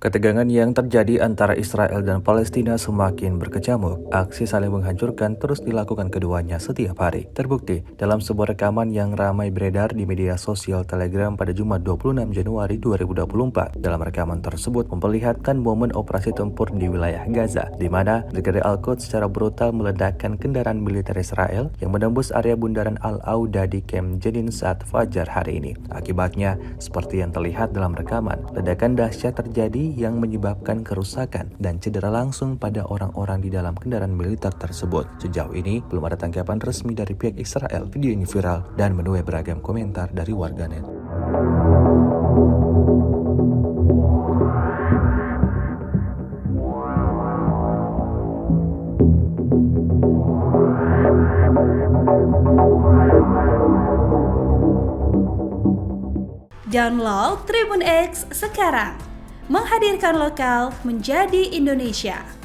Ketegangan yang terjadi antara Israel dan Palestina semakin berkecamuk. Aksi saling menghancurkan terus dilakukan keduanya setiap hari. Terbukti dalam sebuah rekaman yang ramai beredar di media sosial Telegram pada Jumat 26 Januari 2024. Dalam rekaman tersebut memperlihatkan momen operasi tempur di wilayah Gaza, di mana Brigadir Al-Quds secara brutal meledakkan kendaraan militer Israel yang menembus area bundaran Al-Auda di Camp Jenin saat fajar hari ini. Akibatnya, seperti yang terlihat dalam rekaman, ledakan dahsyat terjadi yang menyebabkan kerusakan dan cedera langsung pada orang-orang di dalam kendaraan militer tersebut. Sejauh ini, belum ada tanggapan resmi dari pihak Israel. Video ini viral dan menuai beragam komentar dari warganet. Download Tribun X sekarang, menghadirkan lokal menjadi Indonesia.